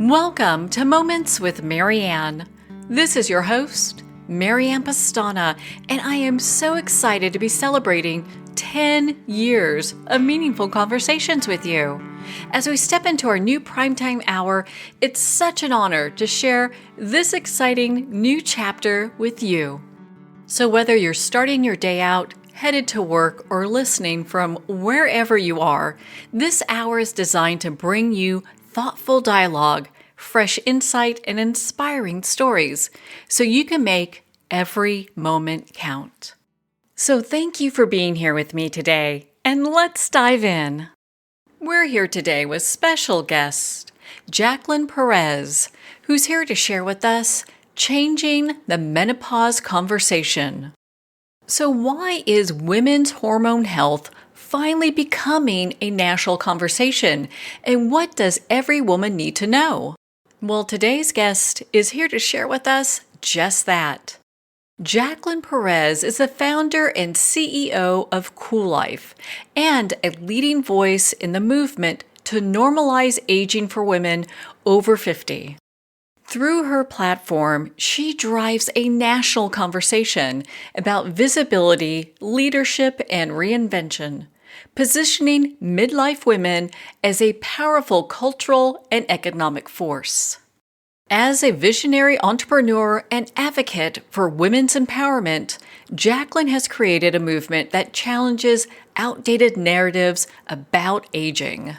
Welcome to Moments with Marianne. This is your host, Marianne Pastana, and I am so excited to be celebrating 10 years of meaningful conversations with you. As we step into our new primetime hour, it's such an honor to share this exciting new chapter with you. So whether you're starting your day out, headed to work, or listening from wherever you are, this hour is designed to bring you thoughtful dialogue, fresh insight, and inspiring stories so you can make every moment count. So thank you for being here with me today, and let's dive in. We're here today with special guest Jacqueline Perez, who's here to share with us changing the menopause conversation. So why is women's hormone health finally becoming a national conversation? And what does every woman need to know? Well, today's guest is here to share with us just that. Jacqueline Perez is the founder and CEO of KuelLife and a leading voice in the movement to normalize aging for women over 50. Through her platform, she drives a national conversation about visibility, leadership, and reinvention, positioning midlife women as a powerful cultural and economic force. As a visionary entrepreneur and advocate for women's empowerment, Jacqueline has created a movement that challenges outdated narratives about aging.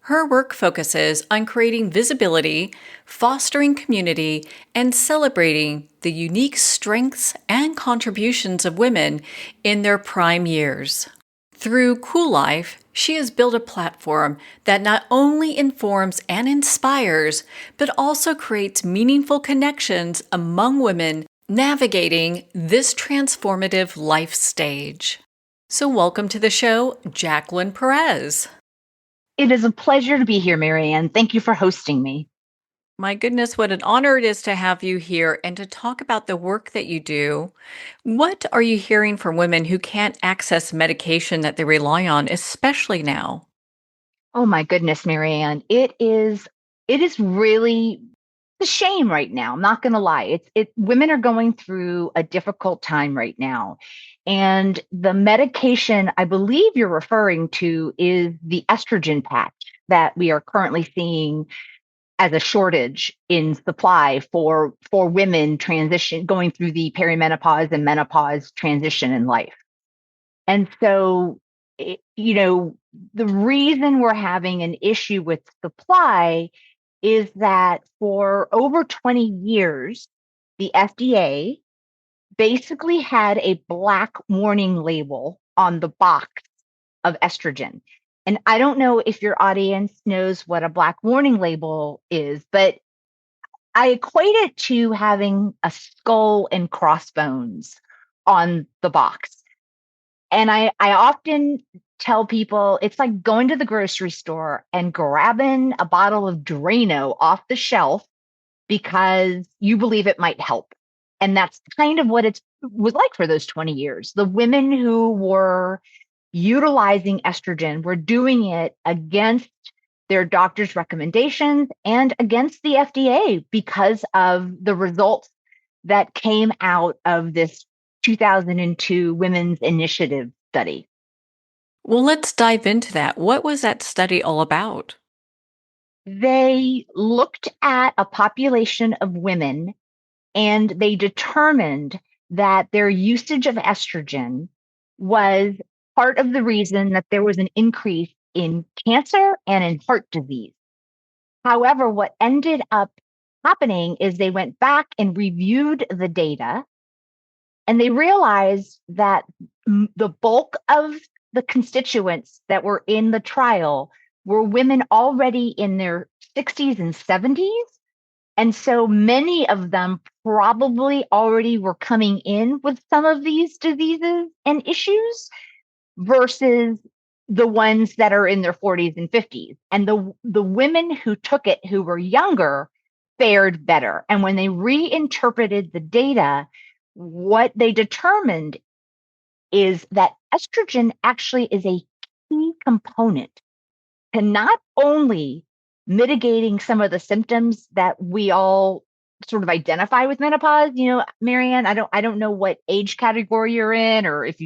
Her work focuses on creating visibility, fostering community, and celebrating the unique strengths and contributions of women in their prime years. Through KuelLife, she has built a platform that not only informs and inspires, but also creates meaningful connections among women navigating this transformative life stage. So welcome to the show, Jacqueline Perez. It is a pleasure to be here, Marianne. Thank you for hosting me. My goodness, what an honor it is to have you here and to talk about the work that you do. What are you hearing from women who can't access medication that they rely on, especially now? Oh my goodness, Marianne. It is really a shame right now. I'm not going to lie. Women are going through a difficult time right now. And the medication I believe you're referring to is the estrogen patch that we are currently seeing as a shortage in supply for women going through the perimenopause and menopause transition in life. And so, the reason we're having an issue with supply is that for over 20 years, the FDA basically had a black warning label on the box of estrogen. And I don't know if your audience knows what a black warning label is, but I equate it to having a skull and crossbones on the box. And I often tell people it's like going to the grocery store and grabbing a bottle of Drano off the shelf because you believe it might help. And that's kind of what it was like for those 20 years. The women who were utilizing estrogen were doing it against their doctor's recommendations and against the FDA because of the results that came out of this 2002 Women's Initiative study. Well, let's dive into that. What was that study all about? They looked at a population of women and they determined that their usage of estrogen was part of the reason that there was an increase in cancer and in heart disease. However, what ended up happening is they went back and reviewed the data and they realized that the bulk of the constituents that were in the trial were women already in their 60s and 70s. And so many of them probably already were coming in with some of these diseases and issues versus the ones that are in their 40s and 50s. And the women who took it who were younger fared better. And when they reinterpreted the data, what they determined is that estrogen actually is a key component to not only mitigating some of the symptoms that we all sort of identify with menopause. Marianne, I don't know what age category you're in, or if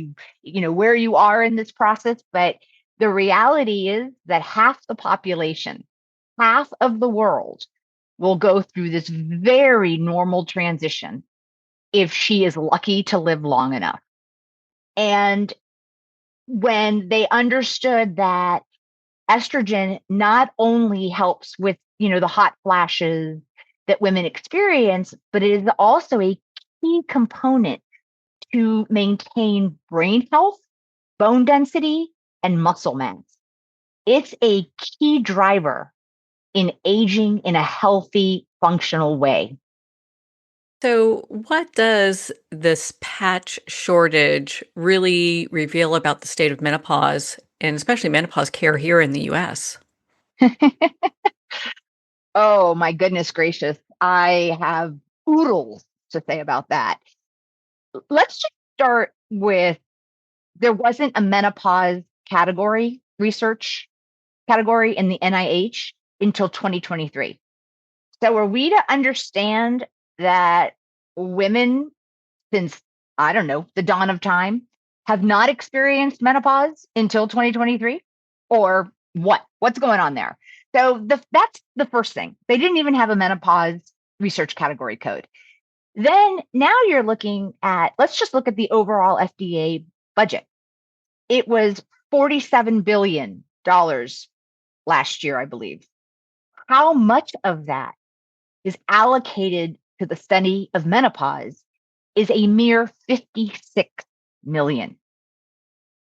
where you are in this process, but the reality is that half the population, half of the world will go through this very normal transition if she is lucky to live long enough. And when they understood that estrogen not only helps with, the hot flashes that women experience, but it is also a key component to maintain brain health, bone density, and muscle mass. It's a key driver in aging in a healthy, functional way. So, what does this patch shortage really reveal about the state of menopause and especially menopause care here in the US? Oh, my goodness gracious. I have oodles to say about that. Let's just start with there wasn't a menopause research category in the NIH until 2023. So are we to understand that women since, I don't know, the dawn of time have not experienced menopause until 2023? Or what? What's going on there? So that's the first thing. They didn't even have a menopause research category code. Then now you're looking at, let's just look at the overall FDA budget. It was $47 billion last year, I believe. How much of that is allocated to the study of menopause is a mere 56 million.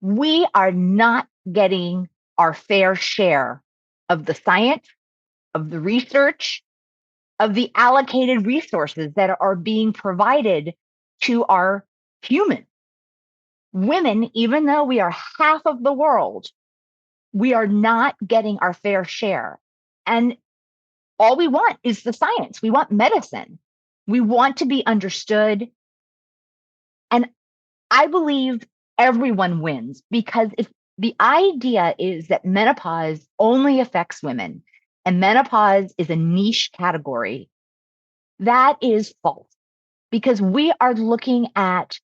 We are not getting our fair share of the science, of the research, of the allocated resources that are being provided to our humans. Women, even though we are half of the world, we are not getting our fair share. And all we want is the science. We want medicine. We want to be understood. And I believe everyone wins because if the idea is that menopause only affects women and menopause is a niche category, that is false because we are looking at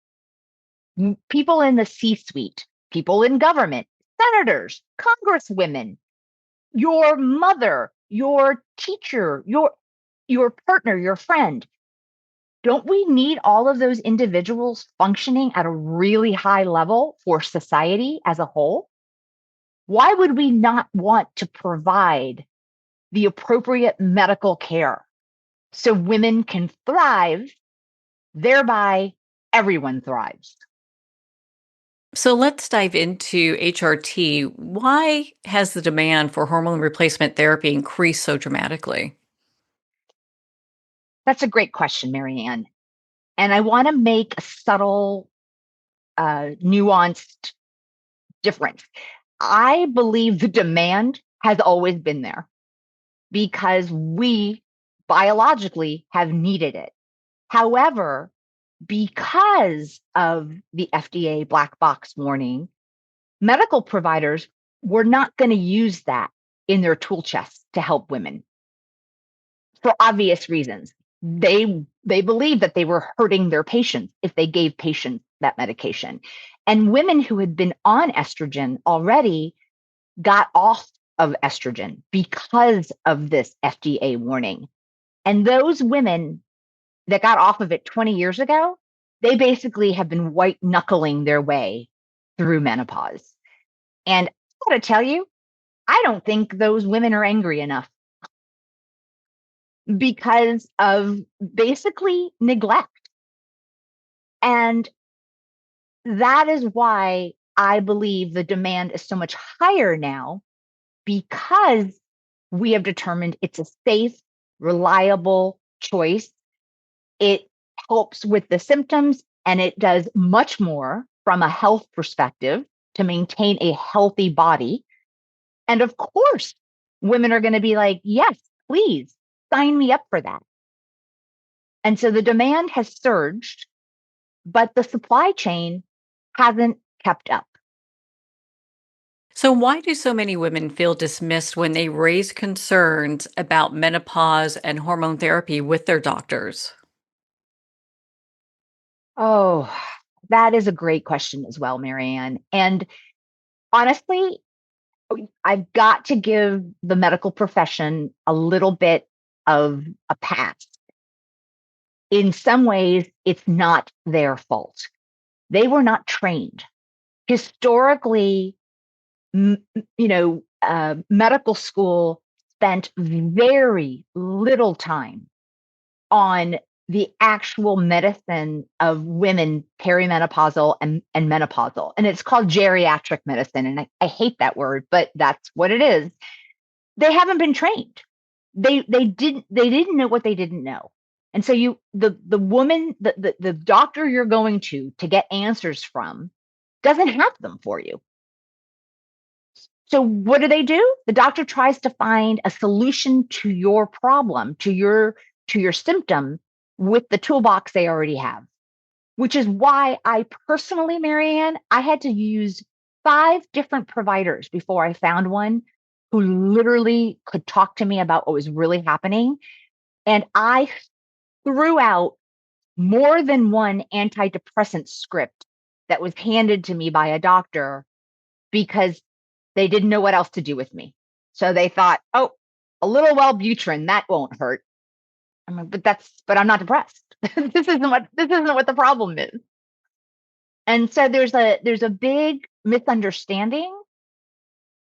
people in the C suite, people in government, senators, congresswomen, your mother, your teacher, your partner, your friend. Don't we need all of those individuals functioning at a really high level for society as a whole? Why would we not want to provide the appropriate medical care so women can thrive, thereby everyone thrives? So, let's dive into HRT. Why has the demand for hormone replacement therapy increased so dramatically? That's a great question, Marianne. And I want to make a subtle, nuanced difference. I believe the demand has always been there because we biologically have needed it. However, because of the FDA black box warning, medical providers were not going to use that in their tool chest to help women for obvious reasons. They believed that they were hurting their patients if they gave patients that medication. And women who had been on estrogen already got off of estrogen because of this FDA warning. And those women that got off of it 20 years ago, they basically have been white knuckling their way through menopause. And I gotta tell you, I don't think those women are angry enough because of basically neglect. And that is why I believe the demand is so much higher now because we have determined it's a safe, reliable choice. It helps with the symptoms and it does much more from a health perspective to maintain a healthy body. And of course, women are going to be like, yes, please sign me up for that. And so the demand has surged, but the supply chain hasn't kept up. So, why do so many women feel dismissed when they raise concerns about menopause and hormone therapy with their doctors? Oh, that is a great question as well, Marianne. And honestly, I've got to give the medical profession a little bit of a pass. In some ways, it's not their fault. They were not trained. Historically, medical school spent very little time on the actual medicine of women perimenopausal and menopausal. And it's called geriatric medicine. And I hate that word, but that's what it is. They haven't been trained. They didn't know what they didn't know. And so the woman, the doctor you're going to get answers from doesn't have them for you. So what do? The doctor tries to find a solution to your problem, to your symptom with the toolbox they already have, which is why I personally, Marianne, I had to use 5 different providers before I found one who literally could talk to me about what was really happening. And I threw out more than one antidepressant script that was handed to me by a doctor because they didn't know what else to do with me. So they thought, oh, a little Wellbutrin, that won't hurt. I'm like, but I'm not depressed. This isn't what the problem is. And so there's a big misunderstanding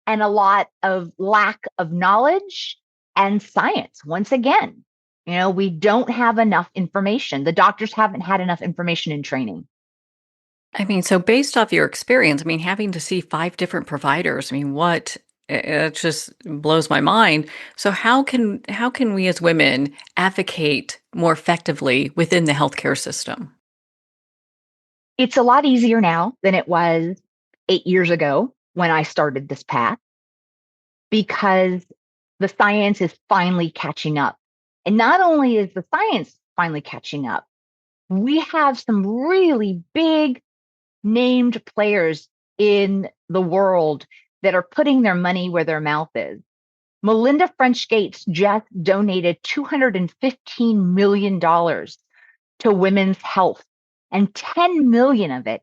and a lot of lack of knowledge and science. Once again, we don't have enough information. The doctors haven't had enough information in training. I mean, so based off your experience, I mean, having to see 5 different providers, I mean, it just blows my mind. So how can we as women advocate more effectively within the healthcare system? It's a lot easier now than it was 8 years ago when I started this path because the science is finally catching up. And not only is the science finally catching up, we have some really big named players in the world that are putting their money where their mouth is. Melinda French Gates just donated $215 million to women's health, and 10 million of it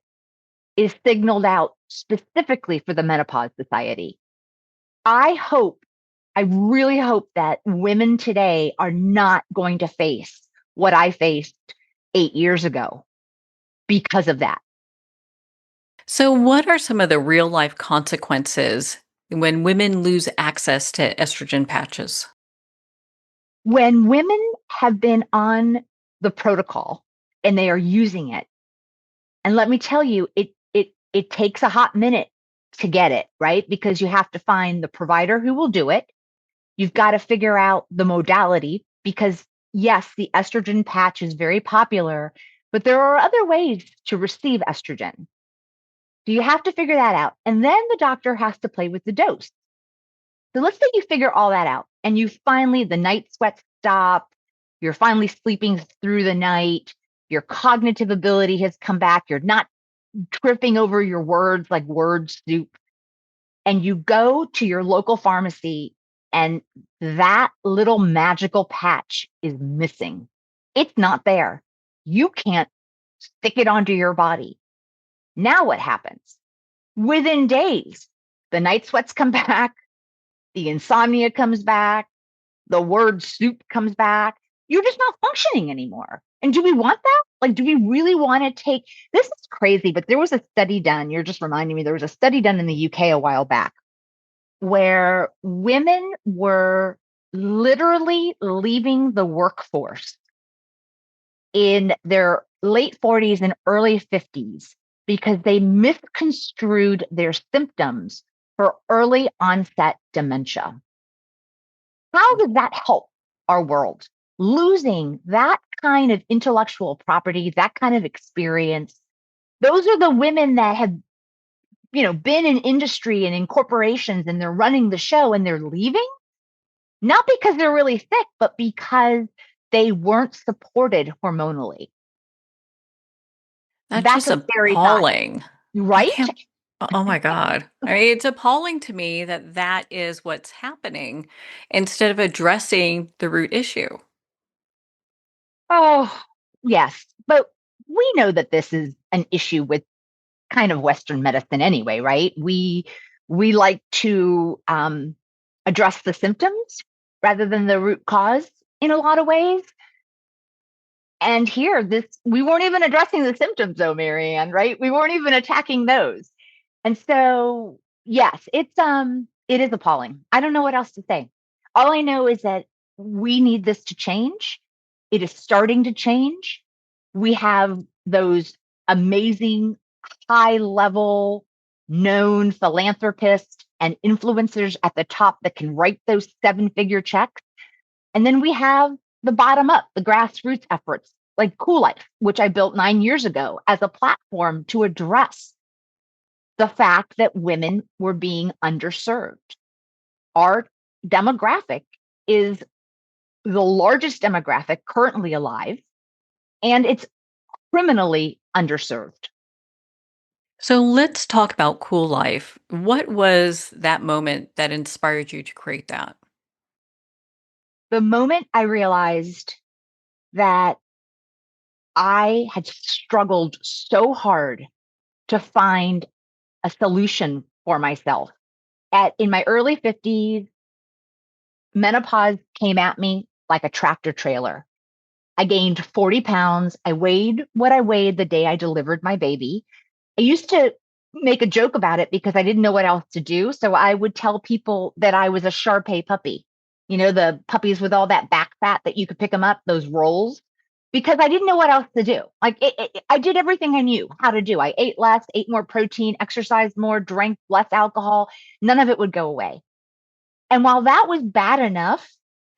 is signaled out specifically for the Menopause Society. I hope, I really hope that women today are not going to face what I faced 8 years ago because of that. So what are some of the real life consequences when women lose access to estrogen patches? When women have been on the protocol and they are using it, and let me tell you, it takes a hot minute to get it, right? Because you have to find the provider who will do it. You've got to figure out the modality because yes, the estrogen patch is very popular, but there are other ways to receive estrogen. So you have to figure that out. And then the doctor has to play with the dose. So let's say you figure all that out and the night sweats stop, you're finally sleeping through the night, your cognitive ability has come back, you're not tripping over your words like word soup, and you go to your local pharmacy and that little magical patch is missing. It's not there. You can't stick it onto your body. Now what happens? Within days, the night sweats come back, the insomnia comes back, the word soup comes back. You're just not functioning anymore. And do we want that? Like, do we really want to take this? Is crazy, but there was a study done. You're just reminding me there was a study done in the UK a while back where women were literally leaving the workforce in their late 40s and early 50s because they misconstrued their symptoms for early onset dementia. How does that help our world? Losing that kind of intellectual property, that kind of experience. Those are the women that have, been in industry and in corporations and they're running the show and they're leaving, not because they're really sick, but because they weren't supported hormonally. That's That's just a scary thought, appalling. I right? can't Oh my God. I mean, it's appalling to me that that is what's happening instead of addressing the root issue. Oh, yes. But we know that this is an issue with kind of Western medicine anyway, right? We like to address the symptoms rather than the root cause in a lot of ways. And here, this we weren't even addressing the symptoms, though, Marianne, right? We weren't even attacking those. And so, yes, it is appalling. I don't know what else to say. All I know is that we need this to change. It is starting to change. We have those amazing high level known philanthropists and influencers at the top that can write those seven-figure checks. And then we have the bottom up, the grassroots efforts like KuelLife, which I built 9 years ago as a platform to address the fact that women were being underserved. Our demographic is the largest demographic currently alive, and it's criminally underserved. So let's talk about Cool Life. What was that moment that inspired you to create that? The moment I realized that I had struggled so hard to find a solution for myself. In my early 50s, menopause came at me like a tractor trailer. I gained 40 pounds. I weighed what I weighed the day I delivered my baby. I used to make a joke about it because I didn't know what else to do. So I would tell people that I was a Shar-Pei puppy, the puppies with all that back fat that you could pick them up, those rolls, because I didn't know what else to do. Like I did everything I knew how to do. I ate less, ate more protein, exercised more, drank less alcohol. None of it would go away. And while that was bad enough,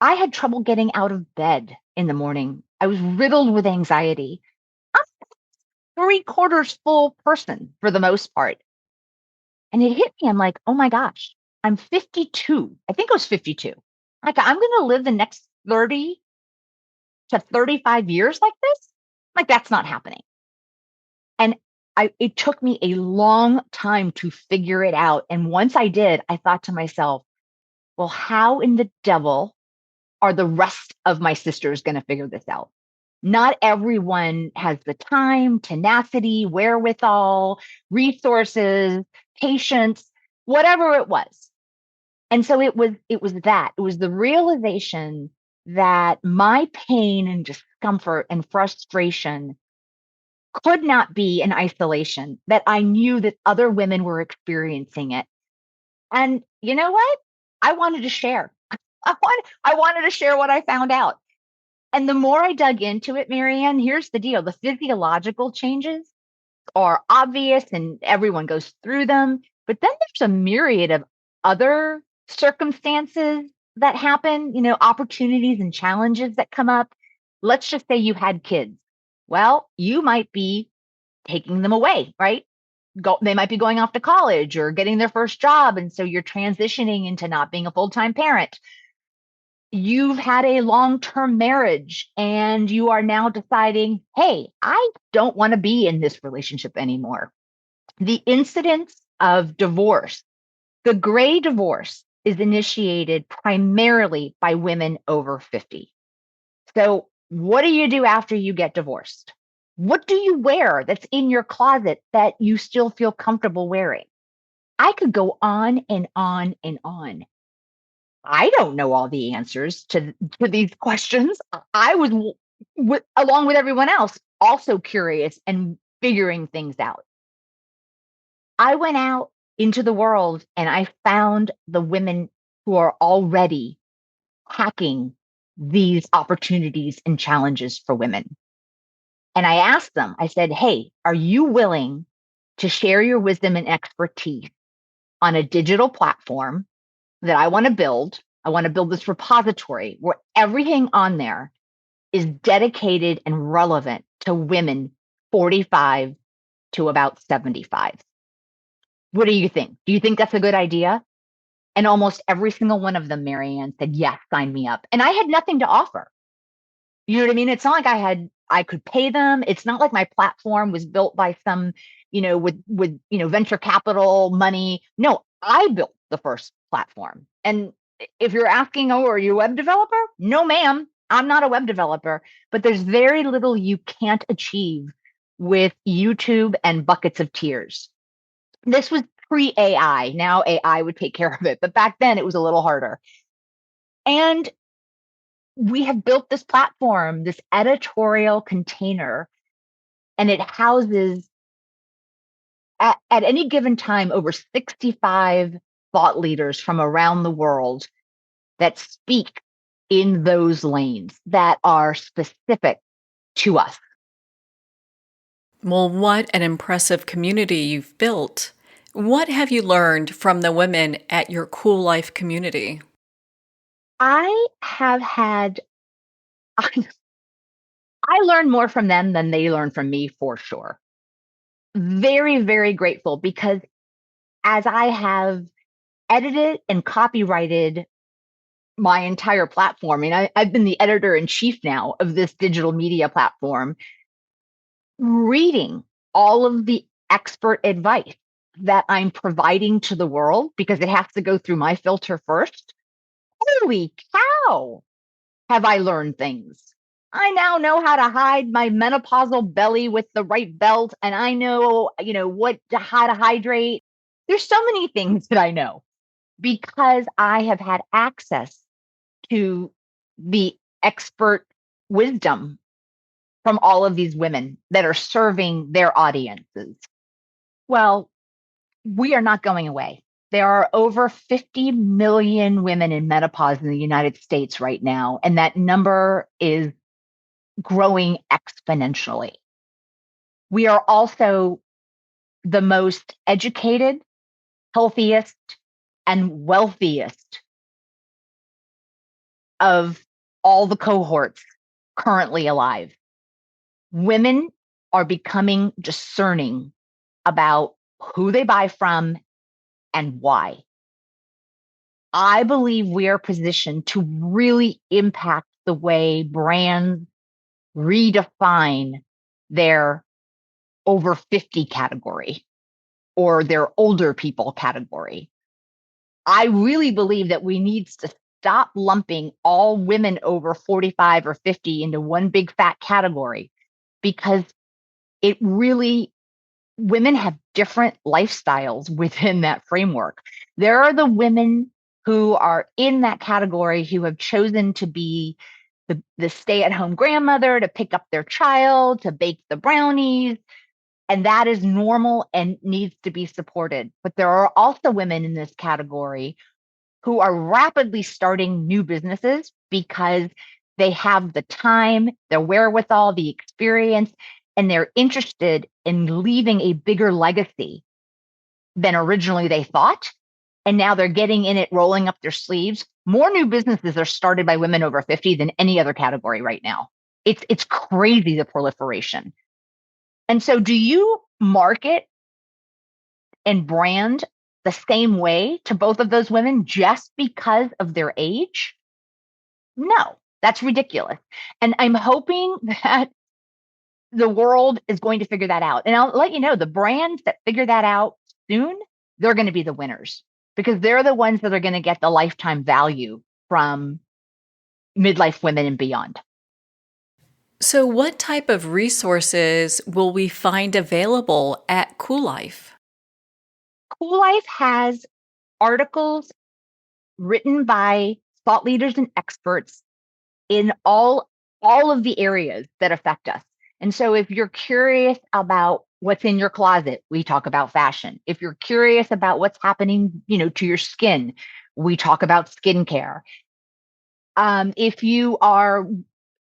I had trouble getting out of bed in the morning. I was riddled with anxiety. I'm a three-quarters full person for the most part. And it hit me. I'm like, oh my gosh, I'm 52. I think I was 52. Like, I'm going to live the next 30 to 35 years like this? Like, that's not happening. And it took me a long time to figure it out. And once I did, I thought to myself, well, how in the devil are the rest of my sisters going to figure this out? Not everyone has the time, tenacity, wherewithal, resources, patience, whatever it was. And so it was the realization that my pain and discomfort and frustration could not be in isolation, that I knew that other women were experiencing it. And you know what? I wanted to share. I wanted to share what I found out. And the more I dug into it, Marianne, here's the deal. The physiological changes are obvious and everyone goes through them. But then there's a myriad of other circumstances that happen, opportunities and challenges that come up. Let's just say you had kids. Well, you might be taking them away, right? They might be going off to college or getting their first job. And so you're transitioning into not being a full time parent. You've had a long term marriage and you are now deciding, hey, I don't want to be in this relationship anymore. The incidence of divorce, the gray divorce, is initiated primarily by women over 50. So, what do you do after you get divorced? What do you wear that's in your closet that you still feel comfortable wearing? I could go on and on and on. I don't know all the answers to these questions. I was, along with everyone else, also curious and figuring things out. I went out into the world and I found the women who are already hacking these opportunities and challenges for women. And I asked them, I said, hey, are you willing to share your wisdom and expertise on a digital platform that I want to build? I want to build this repository where everything on there is dedicated and relevant to women 45 to about 75. What do you think? Do you think that's a good idea? And almost every single one of them, Marianne, said, yes, sign me up. And I had nothing to offer. You know what I mean? It's not like I could pay them. It's not like my platform was built by some with venture capital money. No, I built the first platform. And if you're asking, oh, are you a web developer? No, ma'am, I'm not a web developer. But there's very little you can't achieve with YouTube and buckets of tears. This was pre AI. Now AI would take care of it. But back then it was a little harder. And we have built this platform, this editorial container, and it houses at any given time over 65 thought leaders from around the world that speak in those lanes that are specific to us. Well, what an impressive community you've built. What have you learned from the women at your KuelLife community? I have had, I learned more from them than they learned from me for sure. Very, very grateful because as I have edited and copyrighted my entire platform, and I've been the editor in chief now of this digital media platform, reading all of the expert advice that I'm providing to the world because it has to go through my filter first. Holy cow, have I learned things. I now know how to hide my menopausal belly with the right belt, and I know, how to hydrate. There's so many things that I know because I have had access to the expert wisdom from all of these women that are serving their audiences. Well, we are not going away. There are over 50 million women in menopause in the United States right now, and that number is growing exponentially. We are also the most educated, healthiest, and wealthiest of all the cohorts currently alive. Women are becoming discerning about who they buy from and why. I believe we are positioned to really impact the way brands redefine their over 50 category or their older people category. I really believe that we need to stop lumping all women over 45 or 50 into one big fat category because it really, women have different lifestyles within that framework. There are the women who are in that category who have chosen to be the stay-at-home grandmother, to pick up their child, to bake the brownies, and that is normal and needs to be supported. But there are also women in this category who are rapidly starting new businesses because they have the time, the wherewithal, the experience, and they're interested in leaving a bigger legacy than originally they thought. And now they're getting in it, rolling up their sleeves. More new businesses are started by women over 50 than any other category right now. It's crazy, the proliferation. And so do you market and brand the same way to both of those women just because of their age? No, that's ridiculous. And I'm hoping that the world is going to figure that out. And I'll let you know, the brands that figure that out soon, they're going to be the winners because they're the ones that are going to get the lifetime value from midlife women and beyond. So, what type of resources will we find available at KuelLife? KuelLife has articles written by thought leaders and experts in all of the areas that affect us. And so if you're curious about what's in your closet, we talk about fashion. If you're curious about what's happening, to your skin, we talk about skincare. If you are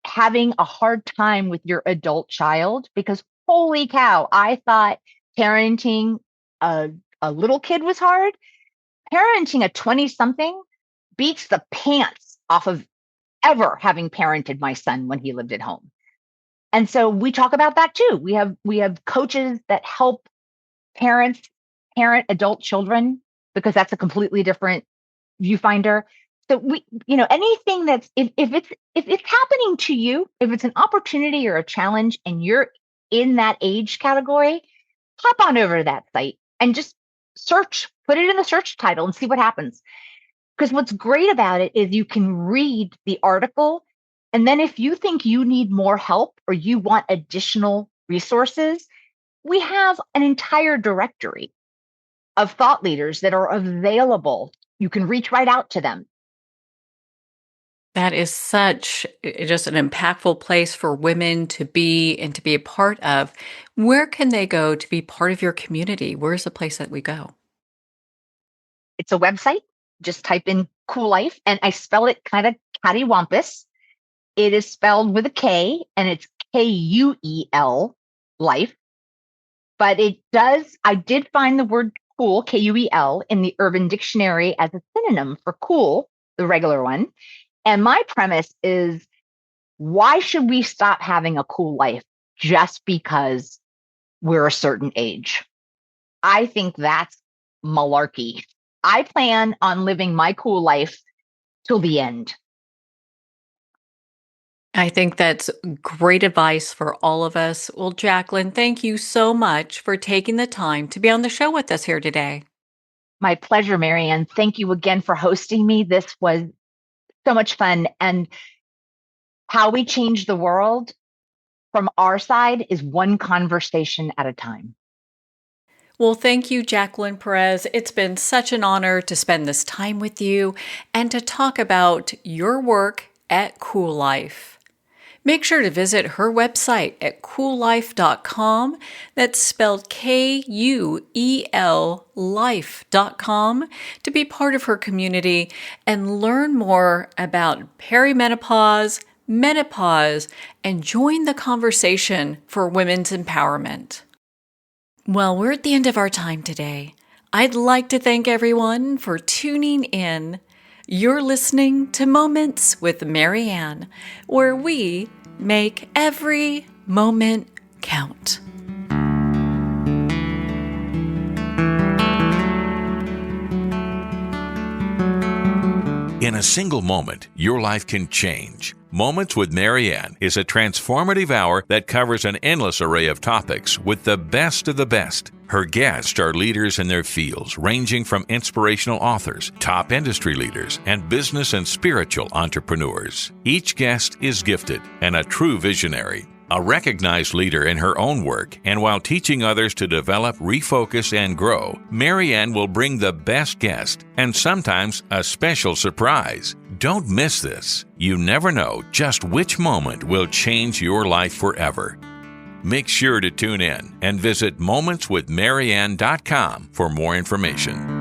having a hard time with your adult child, because holy cow, I thought parenting a little kid was hard. Parenting a 20 something beats the pants off of ever having parented my son when he lived at home. And so we talk about that too. We have coaches that help parents parent adult children because that's a completely different viewfinder. So anything that's if it's happening to you, if it's an opportunity or a challenge and you're in that age category, hop on over to that site and just search, put it in the search title and see what happens. Because what's great about it is you can read the article. And then if you think you need more help or you want additional resources, we have an entire directory of thought leaders that are available. You can reach right out to them. That is such just an impactful place for women to be and to be a part of. Where can they go to be part of your community? Where's the place that we go? It's a website. Just type in KuelLife, and I spell it kind of cattywampus. It is spelled with a K, and it's KUEL life. But I did find the word cool, KUEL, in the Urban Dictionary as a synonym for cool, the regular one. And my premise is, why should we stop having a cool life just because we're a certain age? I think that's malarkey. I plan on living my cool life till the end. I think that's great advice for all of us. Well, Jacqueline, thank you so much for taking the time to be on the show with us here today. My pleasure, Marianne. Thank you again for hosting me. This was so much fun. And how we change the world from our side is one conversation at a time. Well, thank you, Jacqueline Perez. It's been such an honor to spend this time with you and to talk about your work at KuelLife. Make sure to visit her website at KuelLife.com. That's spelled KUEL life.com to be part of her community and learn more about perimenopause, menopause, and join the conversation for women's empowerment. Well, we're at the end of our time today. I'd like to thank everyone for tuning in. You're listening to Moments with Marianne, where we make every moment count. In a single moment, your life can change. Moments with Marianne is a transformative hour that covers an endless array of topics with the best of the best. Her guests are leaders in their fields, ranging from inspirational authors, top industry leaders, and business and spiritual entrepreneurs. Each guest is gifted and a true visionary, a recognized leader in her own work, and while teaching others to develop, refocus, and grow, Marianne will bring the best guest and sometimes a special surprise. Don't miss this. You never know just which moment will change your life forever. Make sure to tune in and visit momentswithmarianne.com for more information.